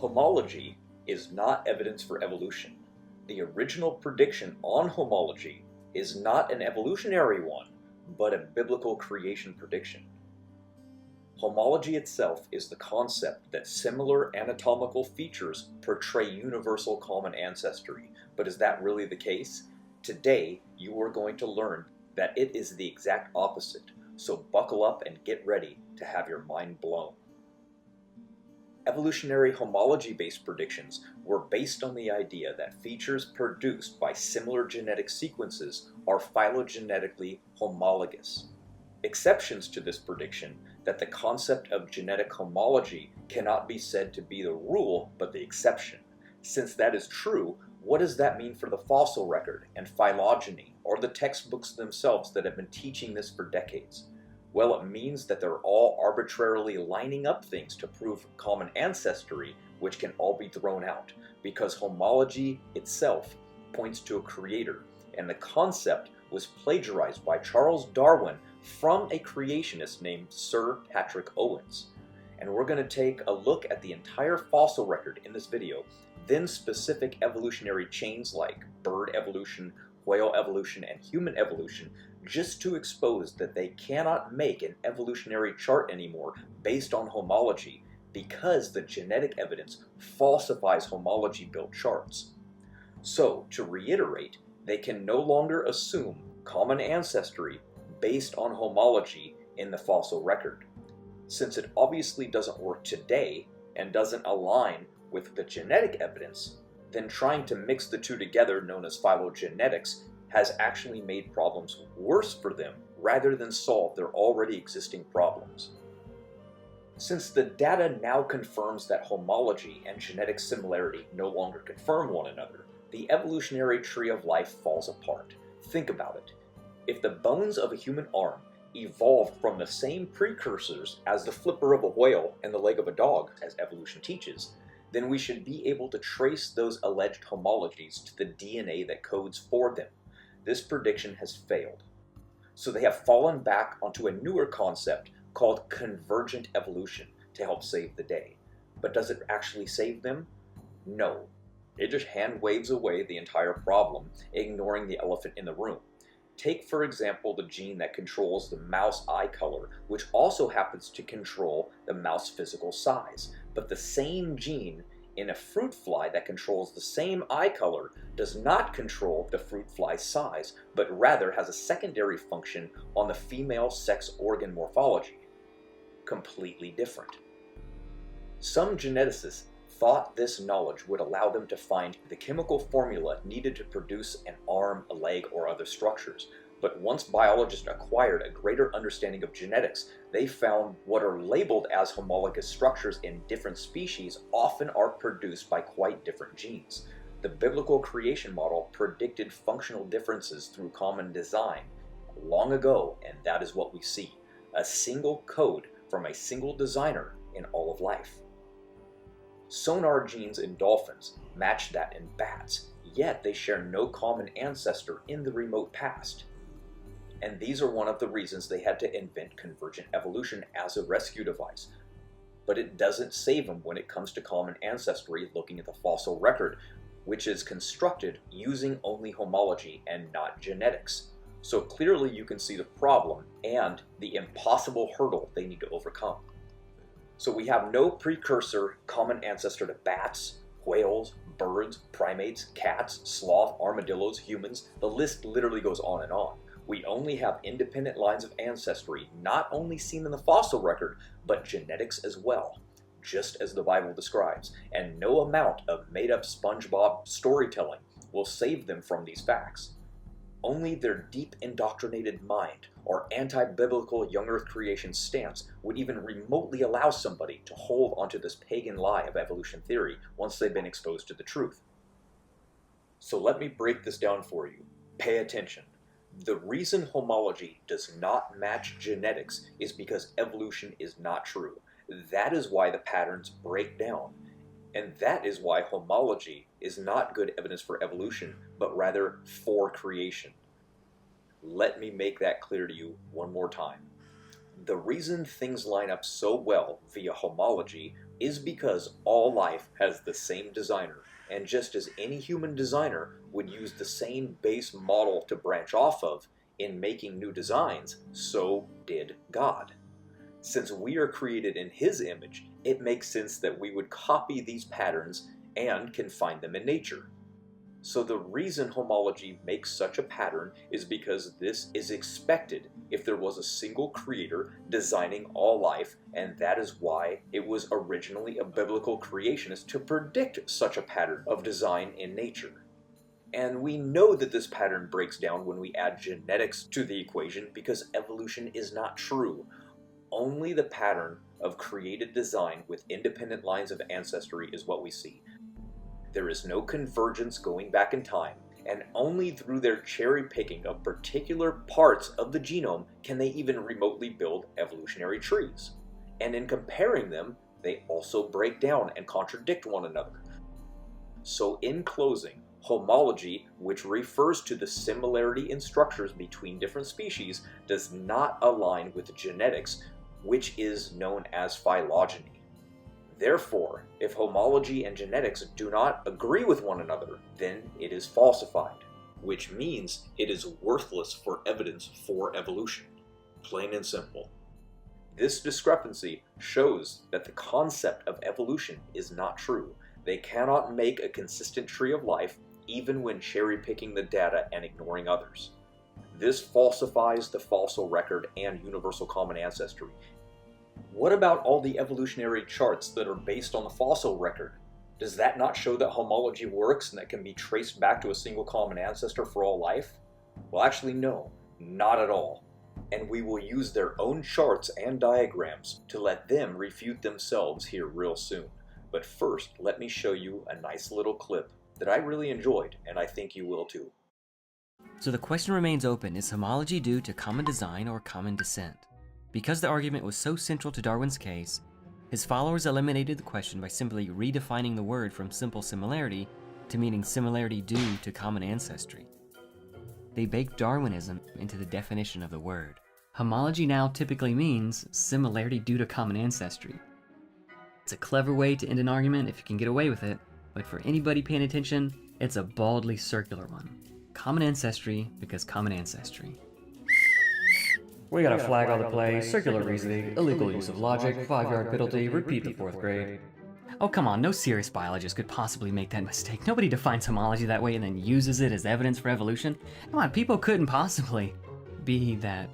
Homology is not evidence for evolution. The original prediction on homology is not an evolutionary one, but a biblical creation prediction. Homology itself is the concept that similar anatomical features portray universal common ancestry. But is that really the case? Today, you are going to learn that it is the exact opposite. So buckle up and get ready to have your mind blown. Evolutionary homology-based predictions were based on the idea that features produced by similar genetic sequences are phylogenetically homologous. Exceptions to this prediction that the concept of genetic homology cannot be said to be the rule but the exception. Since that is true, what does that mean for the fossil record and phylogeny, or the textbooks themselves that have been teaching this for decades? Well, it means that they're all arbitrarily lining up things to prove common ancestry, which can all be thrown out, because homology itself points to a creator, and the concept was plagiarized by Charles Darwin from a creationist named Sir Patrick Owens. And we're going to take a look at the entire fossil record in this video, then specific evolutionary chains like bird evolution, whale evolution, and human evolution, just to expose that they cannot make an evolutionary chart anymore based on homology, because the genetic evidence falsifies homology-built charts. So, to reiterate, they can no longer assume common ancestry based on homology in the fossil record. Since it obviously doesn't work today and doesn't align with the genetic evidence, then trying to mix the two together, known as phylogenetics, has actually made problems worse for them rather than solve their already existing problems. Since the data now confirms that homology and genetic similarity no longer confirm one another, the evolutionary tree of life falls apart. Think about it. If the bones of a human arm evolved from the same precursors as the flipper of a whale and the leg of a dog, as evolution teaches, then we should be able to trace those alleged homologies to the DNA that codes for them. This prediction has failed. So they have fallen back onto a newer concept called convergent evolution to help save the day. But does it actually save them? No. It just hand waves away the entire problem, ignoring the elephant in the room. Take, for example, the gene that controls the mouse eye color, which also happens to control the mouse physical size. But the same gene in a fruit fly that controls the same eye color does not control the fruit fly's size, but rather has a secondary function on the female sex organ morphology. Completely different. Some geneticists thought this knowledge would allow them to find the chemical formula needed to produce an arm, a leg, or other structures. But once biologists acquired a greater understanding of genetics, they found what are labeled as homologous structures in different species often are produced by quite different genes. The biblical creation model predicted functional differences through common design long ago, and that is what we see. A single code from a single designer in all of life. Sonar genes in dolphins match that in bats, yet they share no common ancestor in the remote past. And these are one of the reasons they had to invent convergent evolution as a rescue device. But it doesn't save them when it comes to common ancestry looking at the fossil record, which is constructed using only homology and not genetics. So clearly you can see the problem and the impossible hurdle they need to overcome. So we have no precursor common ancestor to bats, whales, birds, primates, cats, sloth, armadillos, humans. The list literally goes on and on. We only have independent lines of ancestry, not only seen in the fossil record, but genetics as well, just as the Bible describes. And no amount of made-up SpongeBob storytelling will save them from these facts. Only their deep indoctrinated mind or anti-biblical young earth creation stance would even remotely allow somebody to hold onto this pagan lie of evolution theory once they've been exposed to the truth. So let me break this down for you. Pay attention. The reason homology does not match genetics is because evolution is not true. That is why the patterns break down. And that is why homology is not good evidence for evolution, but rather for creation. Let me make that clear to you one more time. The reason things line up so well via homology is because all life has the same designer, and just as any human designer would use the same base model to branch off of in making new designs, so did God. Since we are created in His image, it makes sense that we would copy these patterns and can find them in nature. So the reason homology makes such a pattern is because this is expected if there was a single creator designing all life, and that is why it was originally a biblical creationist to predict such a pattern of design in nature. And we know that this pattern breaks down when we add genetics to the equation because evolution is not true. Only the pattern of created design with independent lines of ancestry is what we see. There is no convergence going back in time, and only through their cherry picking of particular parts of the genome can they even remotely build evolutionary trees. And in comparing them, they also break down and contradict one another. So in closing, homology, which refers to the similarity in structures between different species, does not align with genetics, which is known as phylogeny. Therefore, if homology and genetics do not agree with one another, then it is falsified, which means it is worthless for evidence for evolution. Plain and simple. This discrepancy shows that the concept of evolution is not true. They cannot make a consistent tree of life even when cherry-picking the data and ignoring others. This falsifies the fossil record and universal common ancestry. What about all the evolutionary charts that are based on the fossil record? Does that not show that homology works and that can be traced back to a single common ancestor for all life? Well, actually no, not at all. And we will use their own charts and diagrams to let them refute themselves here real soon. But first, let me show you a nice little clip that I really enjoyed, and I think you will too. So the question remains open, is homology due to common design or common descent? Because the argument was so central to Darwin's case, his followers eliminated the question by simply redefining the word from simple similarity to meaning similarity due to common ancestry. They baked Darwinism into the definition of the word. Homology now typically means similarity due to common ancestry. It's a clever way to end an argument if you can get away with it, but for anybody paying attention, it's a baldly circular one. Common ancestry because common ancestry. We got a flag on the play, circular reasoning, illegal use of logic, 5-yard penalty, repeat the 4th grade. Oh come on, no serious biologist could possibly make that mistake. Nobody defines homology that way and then uses it as evidence for evolution. Come on, people couldn't possibly be that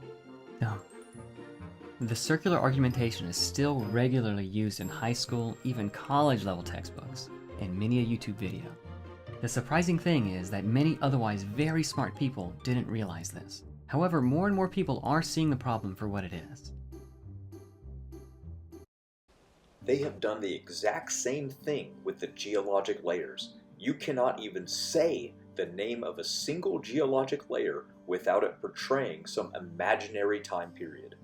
dumb. The circular argumentation is still regularly used in high school, even college level textbooks, and many a YouTube video. The surprising thing is that many otherwise very smart people didn't realize this. However, more and more people are seeing the problem for what it is. They have done the exact same thing with the geologic layers. You cannot even say the name of a single geologic layer without it portraying some imaginary time period.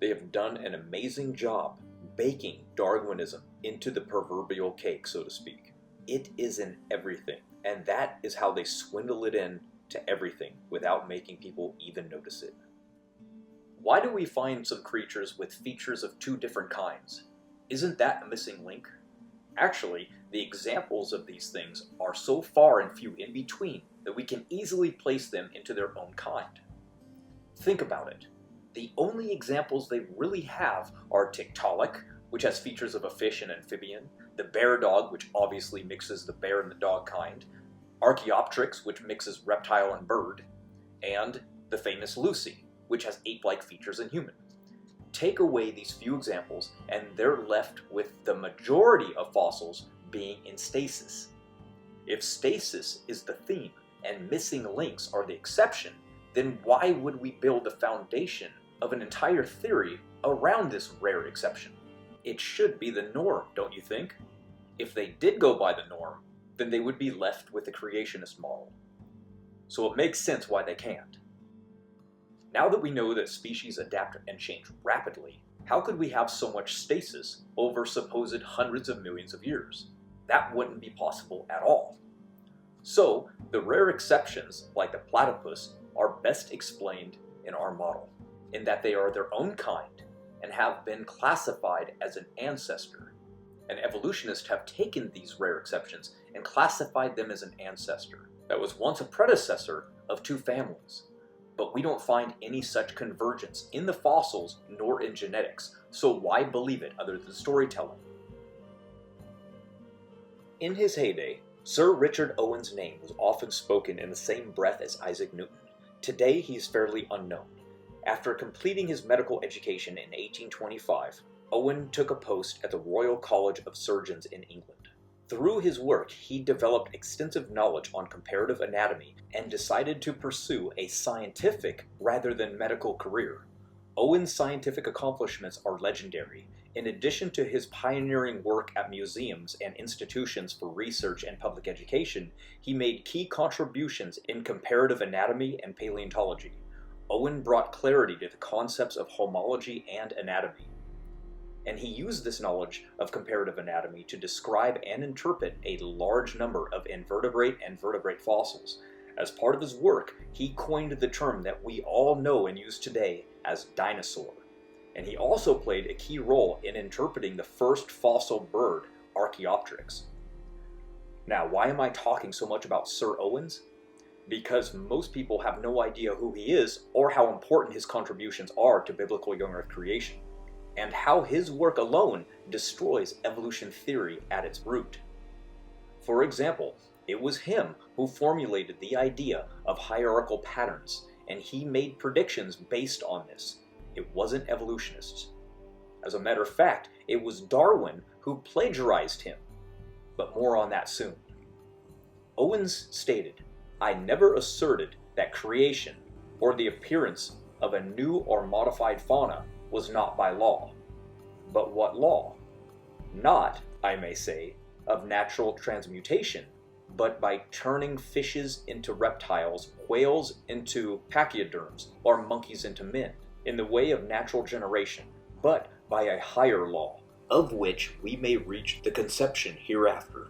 They have done an amazing job baking Darwinism into the proverbial cake, so to speak. It is in everything, and that is how they swindle it in to everything without making people even notice it. Why do we find some creatures with features of two different kinds? Isn't that a missing link? Actually, the examples of these things are so far and few in between that we can easily place them into their own kind. Think about it. The only examples they really have are Tiktaalik, which has features of a fish and amphibian, the bear dog, which obviously mixes the bear and the dog kind, Archaeopteryx, which mixes reptile and bird, and the famous Lucy, which has ape-like features in human. Take away these few examples, and they're left with the majority of fossils being in stasis. If stasis is the theme, and missing links are the exception, then why would we build the foundation of an entire theory around this rare exception? It should be the norm, don't you think? If they did go by the norm, then they would be left with the creationist model. So it makes sense why they can't. Now that we know that species adapt and change rapidly, how could we have so much stasis over supposed hundreds of millions of years? That wouldn't be possible at all. So, the rare exceptions, like the platypus, are best explained in our model, in that they are their own kind, and have been classified as an ancestor. And evolutionists have taken these rare exceptions and classified them as an ancestor that was once a predecessor of two families. But we don't find any such convergence in the fossils nor in genetics, so why believe it other than storytelling? In his heyday, Sir Richard Owen's name was often spoken in the same breath as Isaac Newton. Today he is fairly unknown. After completing his medical education in 1825, Owen took a post at the Royal College of Surgeons in England. Through his work, he developed extensive knowledge on comparative anatomy and decided to pursue a scientific rather than medical career. Owen's scientific accomplishments are legendary. In addition to his pioneering work at museums and institutions for research and public education, he made key contributions in comparative anatomy and paleontology. Owen brought clarity to the concepts of homology and anatomy, and he used this knowledge of comparative anatomy to describe and interpret a large number of invertebrate and vertebrate fossils. As part of his work, he coined the term that we all know and use today as dinosaur. And he also played a key role in interpreting the first fossil bird, Archaeopteryx. Now, why am I talking so much about Sir Owens? Because most people have no idea who he is or how important his contributions are to biblical young earth creation, and how his work alone destroys evolution theory at its root. For example, it was him who formulated the idea of hierarchical patterns, and he made predictions based on this. It wasn't evolutionists. As a matter of fact, it was Darwin who plagiarized him, but more on that soon. Owens stated, "I never asserted that creation, or the appearance of a new or modified fauna, was not by law. But what law? Not, I may say, of natural transmutation, but by turning fishes into reptiles, whales into pachyderms, or monkeys into men, in the way of natural generation, but by a higher law, of which we may reach the conception hereafter,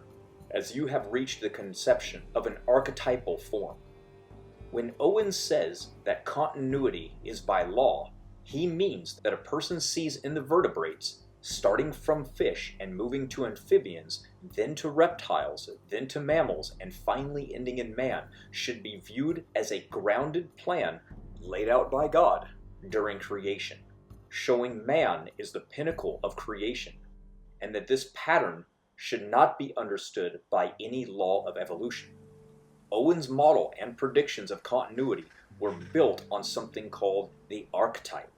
as you have reached the conception of an archetypal form." When Owen says that continuity is by law, he means that a person sees in the vertebrates, starting from fish and moving to amphibians, then to reptiles, then to mammals, and finally ending in man, should be viewed as a grounded plan laid out by God during creation, showing man is the pinnacle of creation, and that this pattern should not be understood by any law of evolution. Owen's model and predictions of continuity were built on something called the archetype.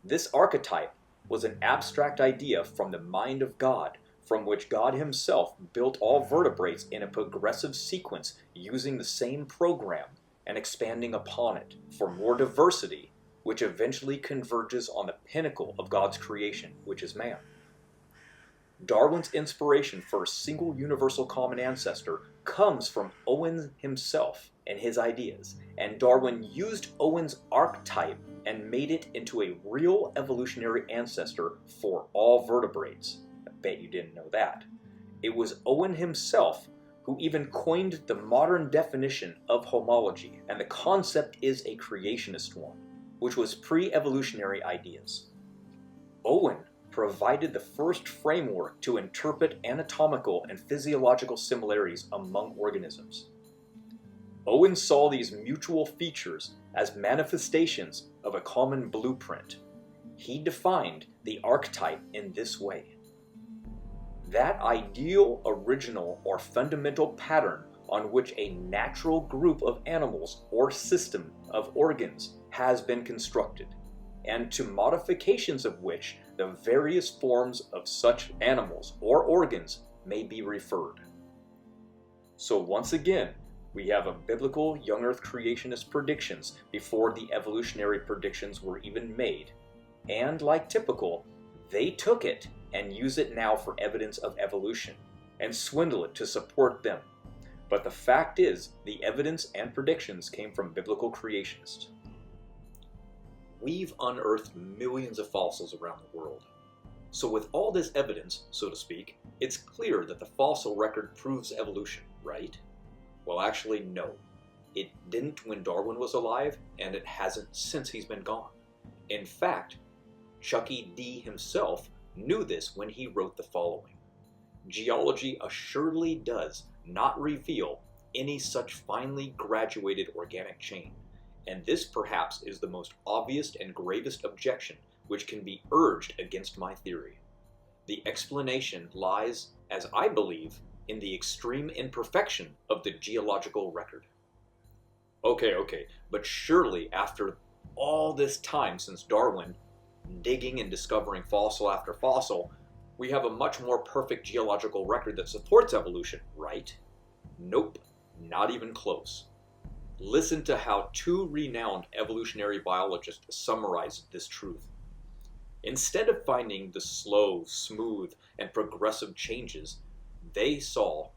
This archetype was an abstract idea from the mind of God, from which God himself built all vertebrates in a progressive sequence using the same program and expanding upon it for more diversity, which eventually converges on the pinnacle of God's creation, which is man. Darwin's inspiration for a single universal common ancestor comes from Owen himself and his ideas, and Darwin used Owen's archetype and made it into a real evolutionary ancestor for all vertebrates. I bet you didn't know that. It was Owen himself who even coined the modern definition of homology, and the concept is a creationist one, which was pre-evolutionary ideas. Owen provided the first framework to interpret anatomical and physiological similarities among organisms. Owen saw these mutual features as manifestations of a common blueprint. He defined the archetype in this way. That ideal, original, or fundamental pattern on which a natural group of animals or system of organs has been constructed, and to modifications of which the various forms of such animals or organs may be referred. So once again, we have a biblical young earth creationist predictions before the evolutionary predictions were even made. And like typical, they took it and use it now for evidence of evolution, and swindle it to support them. But the fact is, the evidence and predictions came from biblical creationists. We've unearthed millions of fossils around the world. So with all this evidence, so to speak, it's clear that the fossil record proves evolution, right? Well, actually, no. It didn't when Darwin was alive, and it hasn't since he's been gone. In fact, Chucky D himself knew this when he wrote the following: "Geology assuredly does not reveal any such finely graduated organic chain, and this perhaps is the most obvious and gravest objection which can be urged against my theory. The explanation lies, as I believe, in the extreme imperfection of the geological record." Okay, but surely after all this time since Darwin, digging and discovering fossil after fossil, we have a much more perfect geological record that supports evolution, right? Nope, not even close. Listen to how two renowned evolutionary biologists summarized this truth. Instead of finding the slow, smooth, and progressive changes, they saw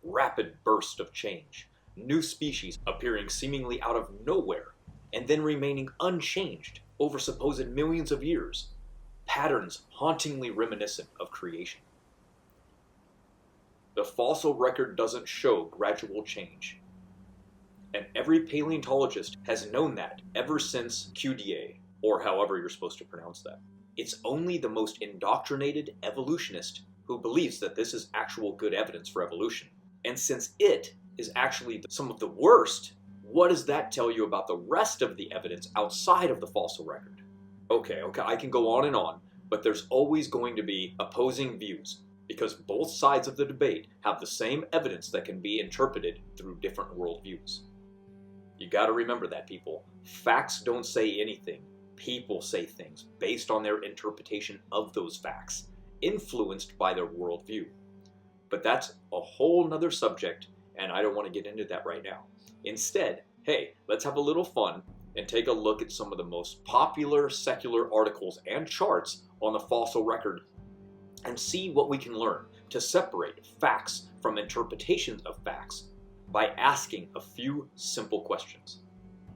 rapid bursts of change, new species appearing seemingly out of nowhere, and then remaining unchanged over supposed millions of years, patterns hauntingly reminiscent of creation. The fossil record doesn't show gradual change, and every paleontologist has known that ever since Cuvier, or however you're supposed to pronounce that. It's only the most indoctrinated evolutionist who believes that this is actual good evidence for evolution. And since it is actually some of the worst, what does that tell you about the rest of the evidence outside of the fossil record? Okay, I can go on and on, but there's always going to be opposing views, because both sides of the debate have the same evidence that can be interpreted through different worldviews. You gotta remember that, people. Facts don't say anything. People say things based on their interpretation of those facts, influenced by their worldview. But that's a whole nother subject, and I don't want to get into that right now. Instead, hey, let's have a little fun and take a look at some of the most popular secular articles and charts on the fossil record and see what we can learn to separate facts from interpretations of facts by asking a few simple questions.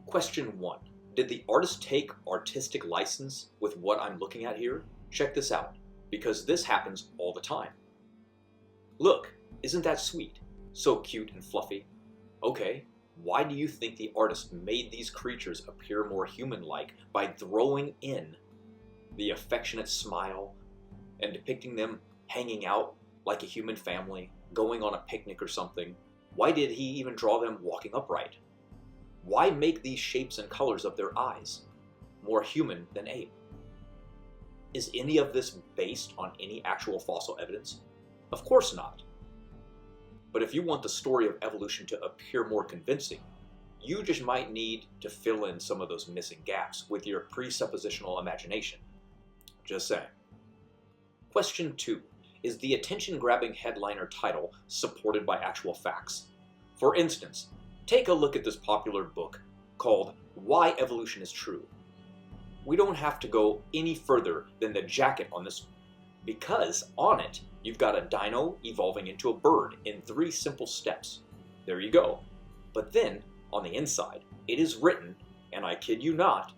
Question 1. Did the artist take artistic license with what I'm looking at here? Check this out, because this happens all the time. Look, isn't that sweet? So cute and fluffy. Okay, why do you think the artist made these creatures appear more human-like by throwing in the affectionate smile and depicting them hanging out like a human family, going on a picnic or something? Why did he even draw them walking upright? Why make these shapes and colors of their eyes more human than ape? Is any of this based on any actual fossil evidence? Of course not. But if you want the story of evolution to appear more convincing, you just might need to fill in some of those missing gaps with your presuppositional imagination. Just saying. Question 2. Is the attention-grabbing headline or title supported by actual facts? For instance, take a look at this popular book called Why Evolution is True. We don't have to go any further than the jacket on this, because on it you've got a dino evolving into a bird in 3 simple steps. There you go. But then, on the inside, it is written, and I kid you not,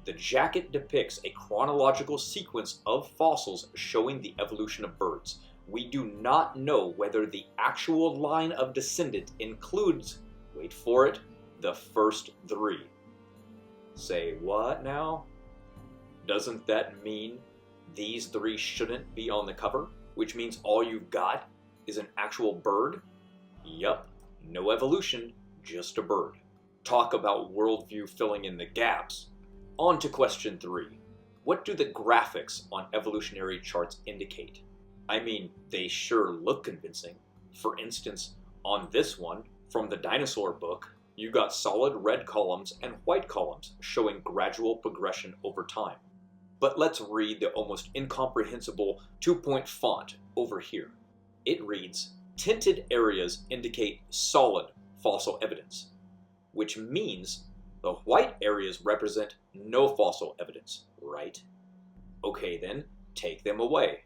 the jacket depicts a chronological sequence of fossils showing the evolution of birds. We do not know whether the actual line of descendant includes, wait for it, the first 3. Say what now? Doesn't that mean these 3 shouldn't be on the cover? Which means all you've got is an actual bird? Yup, no evolution, just a bird. Talk about worldview filling in the gaps. On to question 3. What do the graphics on evolutionary charts indicate? I mean, they sure look convincing. For instance, on this one, from the dinosaur book, you got solid red columns and white columns showing gradual progression over time. But let's read the almost incomprehensible 2-point font over here. It reads, tinted areas indicate solid fossil evidence, which means the white areas represent no fossil evidence, right? Okay then, take them away.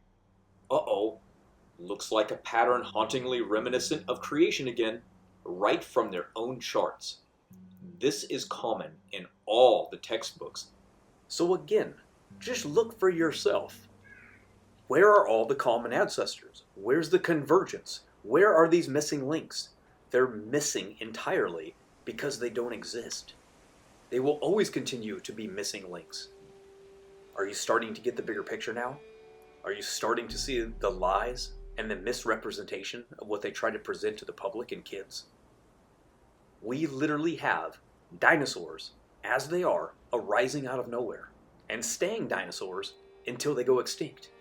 Uh-oh, looks like a pattern hauntingly reminiscent of creation again, right from their own charts. This is common in all the textbooks. So again, just look for yourself. Where are all the common ancestors? Where's the convergence? Where are these missing links? They're missing entirely because they don't exist. They will always continue to be missing links. Are you starting to get the bigger picture now? Are you starting to see the lies and the misrepresentation of what they try to present to the public and kids? We literally have dinosaurs, as they are, arising out of nowhere, and staying dinosaurs until they go extinct.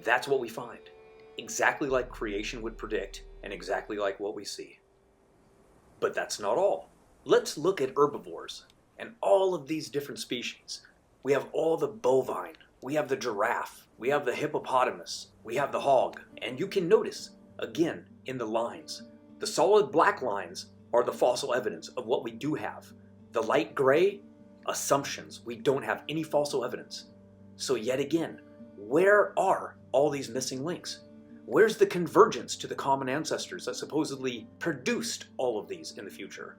That's what we find. Exactly like creation would predict, and exactly like what we see. But that's not all. Let's look at herbivores and all of these different species. We have all the bovine, we have the giraffe, we have the hippopotamus, we have the hog, and you can notice, again, in the lines, the solid black lines are the fossil evidence of what we do have. The light gray, assumptions. We don't have any fossil evidence. So yet again, where are all these missing links? Where's the convergence to the common ancestors that supposedly produced all of these in the future?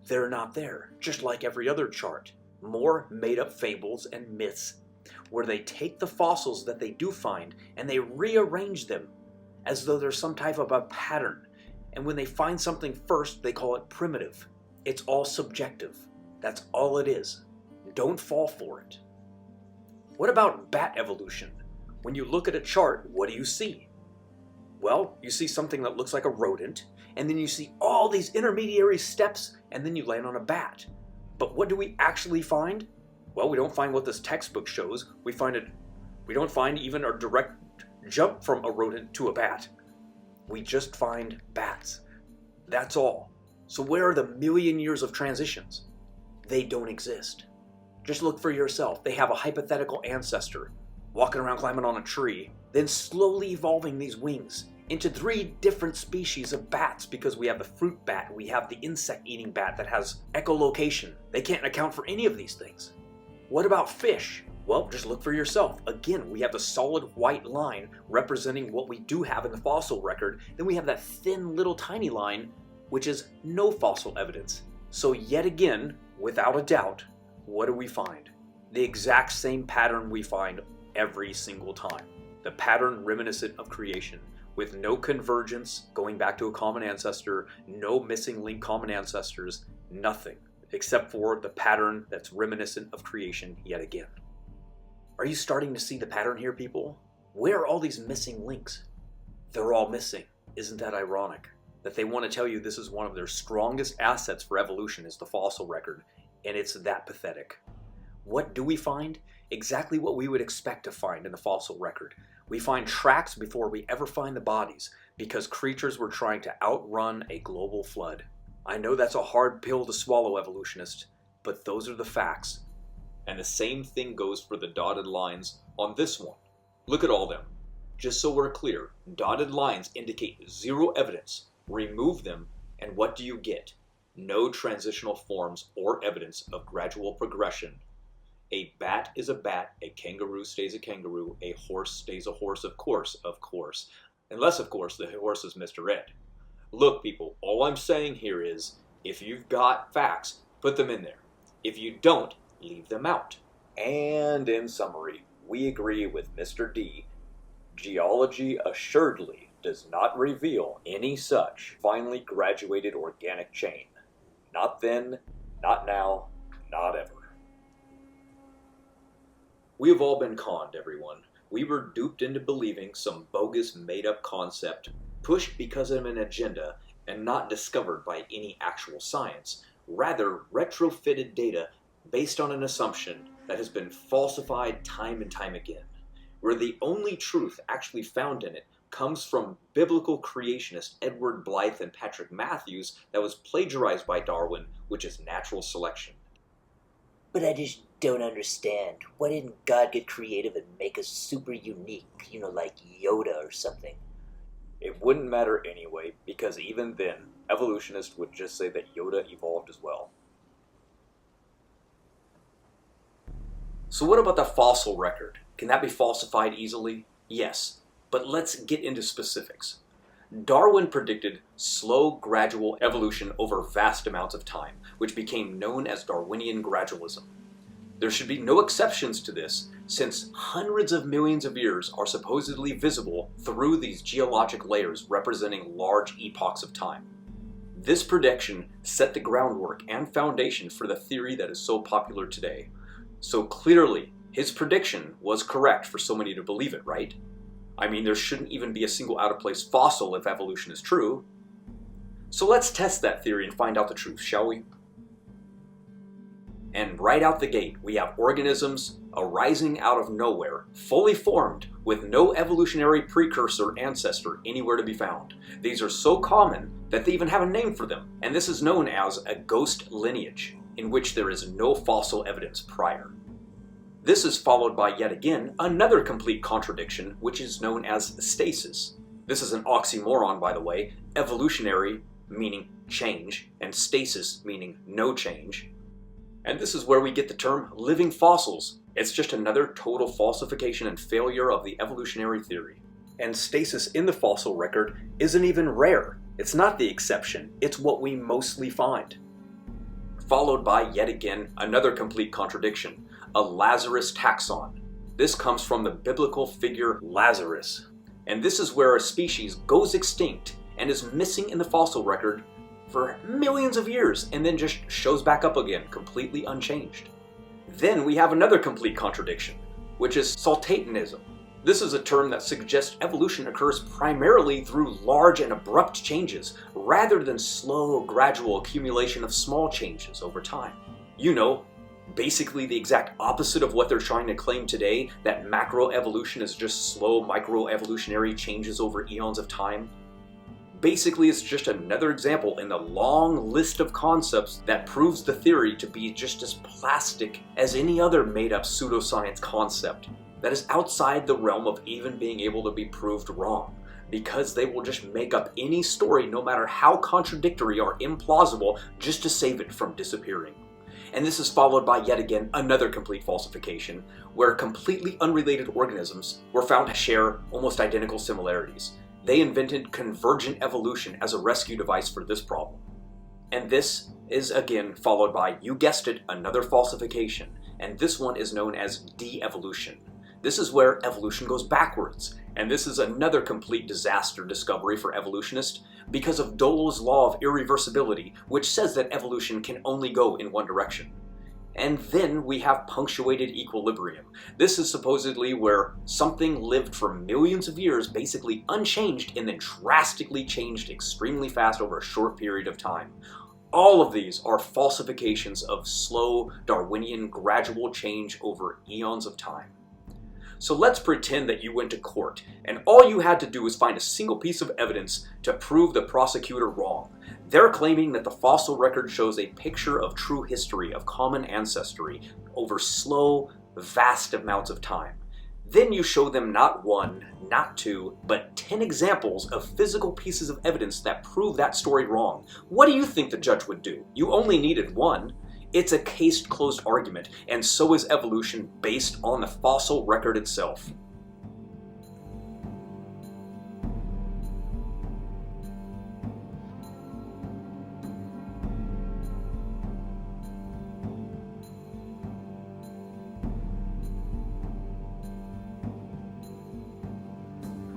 They're not there, just like every other chart. More made-up fables and myths, where they take the fossils that they do find and they rearrange them as though there's some type of a pattern. And when they find something first, they call it primitive. It's all subjective. That's all it is. Don't fall for it. What about bat evolution? When you look at a chart, what do you see? Well, you see something that looks like a rodent, and then you see all these intermediary steps, and then you land on a bat. But what do we actually find? Well, we don't find what this textbook shows. We don't find even a direct jump from a rodent to a bat. We just find bats. That's all. So where are the million years of transitions? They don't exist. Just look for yourself. They have a hypothetical ancestor walking around climbing on a tree, then slowly evolving these wings into 3 different species of bats, because we have the fruit bat, we have the insect-eating bat that has echolocation. They can't account for any of these things. What about fish? Well, just look for yourself. Again, we have the solid white line representing what we do have in the fossil record. Then we have that thin little tiny line, which is no fossil evidence. So yet again, without a doubt, what do we find? The exact same pattern we find every single time. The pattern reminiscent of creation, with no convergence going back to a common ancestor, no missing link common ancestors, nothing, except for the pattern that's reminiscent of creation yet again. Are you starting to see the pattern here, people? Where are all these missing links? They're all missing. Isn't that ironic? That they want to tell you this is one of their strongest assets for evolution is the fossil record, and it's that pathetic. What do we find? Exactly what we would expect to find in the fossil record. We find tracks before we ever find the bodies, because creatures were trying to outrun a global flood. I know that's a hard pill to swallow, evolutionists, but those are the facts. And the same thing goes for the dotted lines on this one. Look at all them. Just so we're clear, dotted lines indicate zero evidence. Remove them, and what do you get? No transitional forms or evidence of gradual progression. A bat is a bat, a kangaroo stays a kangaroo, a horse stays a horse, of course. Unless, of course, the horse is Mr. Ed. Look, people, all I'm saying here is, if you've got facts, put them in there. If you don't, leave them out. And in summary, we agree with Mr. D. Geology assuredly does not reveal any such finely graduated organic chain. Not then, not now, not ever. We have all been conned, everyone. We were duped into believing some bogus made-up concept, pushed because of an agenda, and not discovered by any actual science. Rather, retrofitted data based on an assumption that has been falsified time and time again, where the only truth actually found in it comes from biblical creationist Edward Blythe and Patrick Matthews that was plagiarized by Darwin, which is natural selection. But I just don't understand. Why didn't God get creative and make us super unique? Like Yoda or something. It wouldn't matter anyway, because even then, evolutionists would just say that Yoda evolved as well. So what about the fossil record? Can that be falsified easily? Yes, but let's get into specifics. Darwin predicted slow, gradual evolution over vast amounts of time, which became known as Darwinian gradualism. There should be no exceptions to this, since hundreds of millions of years are supposedly visible through these geologic layers representing large epochs of time. This prediction set the groundwork and foundation for the theory that is so popular today. So clearly, His prediction was correct for so many to believe it, right? I mean, there shouldn't even be a single out-of-place fossil if evolution is true. So let's test that theory and find out the truth, shall we? And right out the gate, we have organisms arising out of nowhere, fully formed, with no evolutionary precursor ancestor anywhere to be found. These are so common that they even have a name for them, and this is known as a ghost lineage, in which there is no fossil evidence prior. This is followed by yet again another complete contradiction, which is known as stasis. This is an oxymoron, by the way, evolutionary meaning change, and stasis meaning no change. And this is where we get the term living fossils. It's just another total falsification and failure of the evolutionary theory. And stasis in the fossil record isn't even rare. It's not the exception, it's what we mostly find. Followed by yet again another complete contradiction, a Lazarus taxon. This comes from the biblical figure Lazarus. And this is where a species goes extinct and is missing in the fossil record for millions of years and then just shows back up again, completely unchanged. Then we have another complete contradiction, which is saltationism. This is a term that suggests evolution occurs primarily through large and abrupt changes, rather than slow, gradual accumulation of small changes over time. You know, basically the exact opposite of what they're trying to claim today, that macroevolution is just slow microevolutionary changes over eons of time. Basically, it's just another example in the long list of concepts that proves the theory to be just as plastic as any other made-up pseudoscience concept that is outside the realm of even being able to be proved wrong, because they will just make up any story, no matter how contradictory or implausible, just to save it from disappearing. And this is followed by yet again another complete falsification, where completely unrelated organisms were found to share almost identical similarities. They invented convergent evolution as a rescue device for this problem. And this is again followed by, you guessed it, another falsification, and this one is known as de-evolution. This is where evolution goes backwards, and this is another complete disaster discovery for evolutionists because of Dollo's law of irreversibility, which says that evolution can only go in one direction. And then we have punctuated equilibrium. This is supposedly where something lived for millions of years basically unchanged and then drastically changed extremely fast over a short period of time. All of these are falsifications of slow Darwinian gradual change over eons of time. So let's pretend that you went to court and all you had to do was find a single piece of evidence to prove the prosecutor wrong. They're claiming that the fossil record shows a picture of true history of common ancestry over slow, vast amounts of time. Then you show them not one, not two, but 10 examples of physical pieces of evidence that prove that story wrong. What do you think the judge would do? You only needed one. It's a case-closed argument, and so is evolution based on the fossil record itself.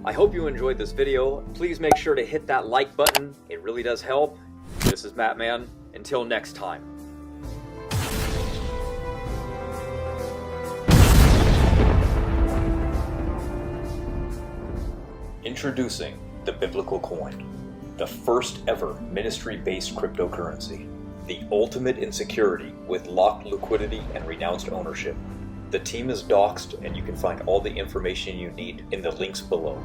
I hope you enjoyed this video. Please make sure to hit that like button. It really does help. This is Matt Man. Until next time. Introducing the biblical coin, the first ever ministry-based cryptocurrency, the ultimate in security with locked liquidity and renounced ownership. The team is doxed, and you can find all the information you need in the links below.